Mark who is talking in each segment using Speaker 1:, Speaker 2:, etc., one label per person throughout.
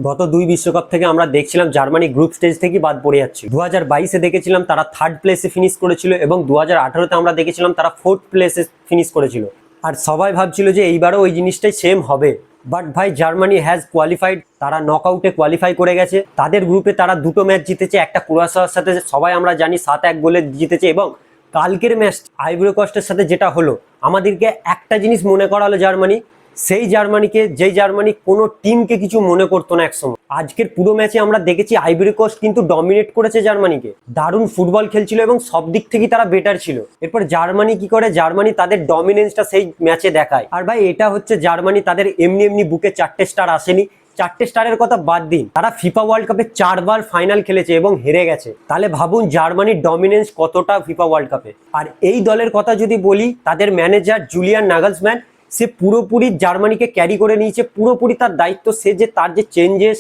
Speaker 1: গত দুই বিশ্বকাপ থেকে আমরা দেখছিলাম জার্মানি গ্রুপ স্টেজ থেকে বাদ পড়ে যাচ্ছে। 2022-এ দেখেছিলাম তারা থার্ড প্লেসে ফিনিশ করেছিল এবং 2018-তে আমরা দেখেছিলাম তারা ফোর্থ প্লেসে ফিনিশ করেছিল। আর সবাই ভাবছিল যে এইবারও ওই জিনিসটাই সেম হবে। বাট ভাই, জার্মানি হ্যাজ কোয়ালিফাইড, তারা নকআউটে কোয়ালিফাই করে গেছে। তাদের গ্রুপে তারা দুটো ম্যাচ জিতেছে, একটা ক্রোয়েশিয়ার সাথে সবাই আমরা জানি 7-1 গোলে জিতেছে, এবং কালকের ম্যাচ আইভরি কোস্টের সাথে যেটা হলো আমাদেরকে একটা জিনিস মনে করালো জার্মানি, সেই জার্মানিকে, যেই জার্মানি কোনো টিমকে কিছু মনে করতো না একসময়। আজকের পুরো ম্যাচে আমরা দেখেছি আইভরি কোস্ট কিন্তু ডমিনেট করেছে জার্মানিকে, দারুণ ফুটবল খেলছিল এবং সব দিক থেকেই তারা বেটার ছিল। এরপর জার্মানি কি করে, জার্মানি তাদের ডমিনেন্সটা সেই ম্যাচে দেখায়। আর ভাই, এটা হচ্ছে জার্মানি, তাদের এমনি এমনি বুকে 4টে স্টার আসেনি। 4টে স্টারের কথা বাদ দিন, তারা ফিফা ওয়ার্ল্ড কাপে 4বার ফাইনাল খেলেছে এবং হেরে গেছে। তাহলে ভাবুন জার্মানির ডমিনেন্স কতটা ফিফা ওয়ার্ল্ড কাপে। আর এই দলের কথা যদি বলি, তাদের ম্যানেজার জুলিয়ান নাগলসম্যান, সে পুরোপুরি জার্মানিকে ক্যারি করে নিয়েছে, পুরোপুরি তার দায়িত্ব। তার যে চেঞ্জেস,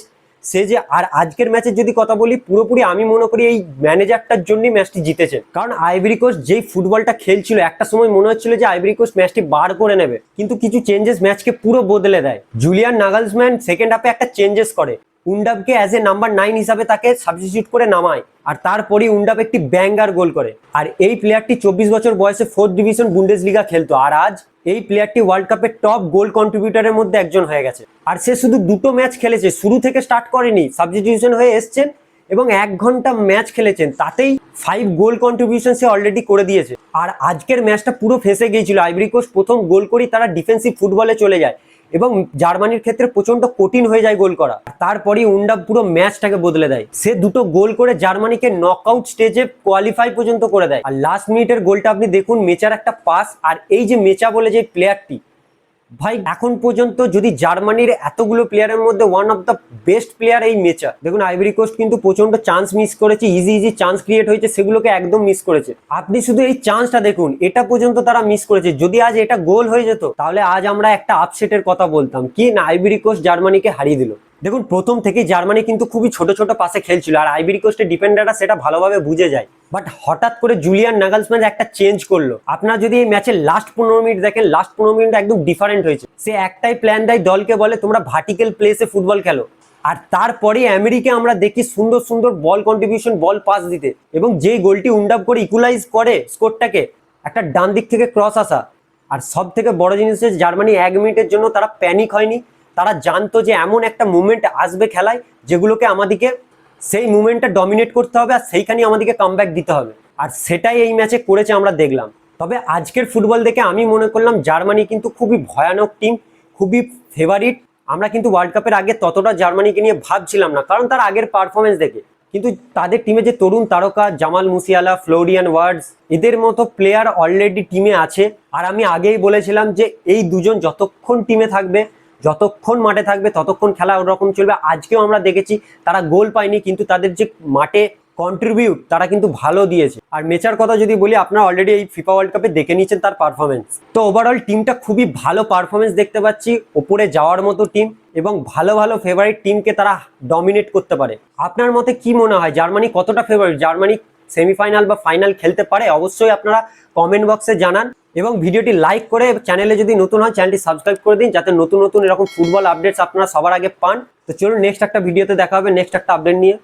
Speaker 1: আর আজকের ম্যাচের যদি কথা বলি, পুরোপুরি আমি মনে করি এই ম্যানেজারটার জন্যই ম্যাচটি জিতেছে। কারণ আইভরি কোস্ট যেই ফুটবলটা খেলছিল, একটা সময় মনে হচ্ছিল যে আইভরি কোস্ট ম্যাচটি বার করে নেবে, কিন্তু কিছু চেঞ্জেস ম্যাচকে পুরো বদলে দেয়। জুলিয়ান নাগলসম্যান সেকেন্ড হাফে একটা চেঞ্জেস করে, উন্ডাবকে অ্যাজ এ নাম্বার 9 হিসাবে তাকে সাবস্টিটিউট করে নামায়, আর তারপরেই উন্ডাব একটি ব্যাঙ্গার গোল করে। আর এই প্লেয়ারটি 24 বছর বয়সে 4th ডিভিশন বুন্ডেসলিগা খেলতো, আর আজ এই প্লেয়ারটি ওয়ার্ল্ড কাপের টপ গোল কন্ট্রিবিউটারের মধ্যে একজন হয়ে গেছে। আর সে শুধু দুটো ম্যাচ খেলেছে, শুরু থেকে স্টার্ট করেনি, সাবস্টিটিউশন হয়ে এসছেন এবং 1 ঘন্টা ম্যাচ খেলেছেন, তাতেই 5 গোল কন্ট্রিবিউশন সে অলরেডি করে দিয়েছে। আর আজকের ম্যাচটা পুরো ফেসে গিয়েছিল, আইভরি কোস্ট প্রথম গোল করেই তারা ডিফেন্সিভ ফুটবলে চলে যায় এবং জার্মানির ক্ষেত্রে প্রচন্ড কঠিন হয়ে যায় গোল করা। তারপরেই উন্ডাব পুরো ম্যাচটাকে বদলে দেয়, সে দুটো গোল করে জার্মানিকে নকআউট স্টেজে কোয়ালিফাই পর্যন্ত করে দেয়। আর লাস্ট মিনিটের গোলটা আপনি দেখুন, মেচার একটা পাস, আর এই যে মেচা বলে যে প্লেয়ারটি, ভাই এখন পর্যন্ত যদি জার্মানির এতগুলো প্লেয়ারের মধ্যে one of the best player এই মেচা। দেখুন আইভরি কোস্ট কিন্তু প্রচন্ড চান্স মিস করেছে, ইজি চান্স ক্রিয়েট হয়েছে, সেগুলোকে একদম মিস করেছে। আপনি শুধু এই চান্সটা দেখুন, এটা পর্যন্ত তারা মিস করেছে। যদি আজ এটা গোল হয়ে যেত, তাহলে আজ আমরা একটা আপসেটের কথা বলতাম, কি না আইভরি কোস্ট জার্মানিকে হারিয়ে দিল। দেখুন প্রথম থেকেই জার্মানি কিন্তু খুবই ছোট ছোট পাসে খেলছিল, আর আইভরি কোস্টের ডিফেন্ডাররা সেটা ভালোভাবে বুঝে যায়। বাট হঠাৎ করে জুলিয়ান নাগলসম্যান একটা চেঞ্জ করলো। আপনারা যদি এই ম্যাচের লাস্ট 15 মিনিট দেখেন, লাস্ট 15 মিনিট একদম ডিফারেন্ট হয়েছে। সে একটাই প্ল্যান দেয় দলকে, বলে তোমরা ভার্টিক্যাল প্লেসে ফুটবল খেলো। আর তারপরে আমেরিকা আমরা দেখি সুন্দর সুন্দর বল কন্ট্রিবিউশন, বল পাস দিতে, এবং যেই গোলটি উন্ডাব করে ইকুয়ালাইজ করে স্কোরটাকে, একটা ডান দিক থেকে ক্রস আসা। আর সব থেকে বড় জিনিস হচ্ছে জার্মানি 1 মিনিটের জন্য তারা প্যানিক হয়নি। তারা জানতো যে এমন একটা মুভমেন্ট আসবে খেলায়, যেগুলোকে আমাদেরকে সেই মুভমেন্টটা ডমিনেট করতে হবে, আর সেইখানেই আমাদেরকে কামব্যাক দিতে হবে। আর সেটাই এই ম্যাচে করেছে আমরা দেখলাম। তবে আজকের ফুটবল দেখে আমি মনে করলাম জার্মানি কিন্তু খুবই ভয়ানক টিম, খুবই ফেভারিট। আমরা কিন্তু ওয়ার্ল্ড কাপের আগে ততটা জার্মানিকে নিয়ে ভাবছিলাম না, কারণ তার আগের পারফরমেন্স দেখে। কিন্তু তাদের টিমে যে তরুণ তারকা জামাল মুসিয়ালা, ফ্লোরিয়ান ওয়ার্ডস, এদের মতো প্লেয়ার অলরেডি টিমে আছে। আর আমি আগেই বলেছিলাম যে এই দুজন যতক্ষণ টিমে থাকবে, যতক্ষণ মাঠে থাকবে, ততক্ষণ খেলা ওরকম চলবে। আজকেও আমরা দেখেছি তারা গোল পায়নি, কিন্তু তাদের যে মাঠে কন্ট্রিবিউট তারা কিন্তু ভালো দিয়েছে। আর মেচার কথা যদি বলি, আপনারা অলরেডি এই ফিফা ওয়ার্ল্ড কাপে দেখে নিয়েছেন তার পারফরমেন্স। তো ওভারঅল টিমটা খুবই ভালো পারফরমেন্স দেখতে পাচ্ছি, ওপরে যাওয়ার মতো টিম, এবং ভালো ভালো ফেভারিট টিমকে তারা ডমিনেট করতে পারে। আপনার মতে কি মনে হয়, জার্মানি কতটা ফেভারিট? জার্মানি সেমিফাইনাল বা ফাইনাল খেলতে পারে? অবশ্যই আপনারা কমেন্ট বক্সে জানান, এবং ভিডিওটি লাইক করে চ্যানেলে যদি নতুন হয় চ্যানেলটি সাবস্ক্রাইব করে দিন, যাতে নতুন নতুন এরকম ফুটবল আপডেটস আপনারা সবার আগে পান। তো চলুন নেক্সট একটা ভিডিওতে দেখা হবে নেক্সট একটা আপডেট নিয়ে।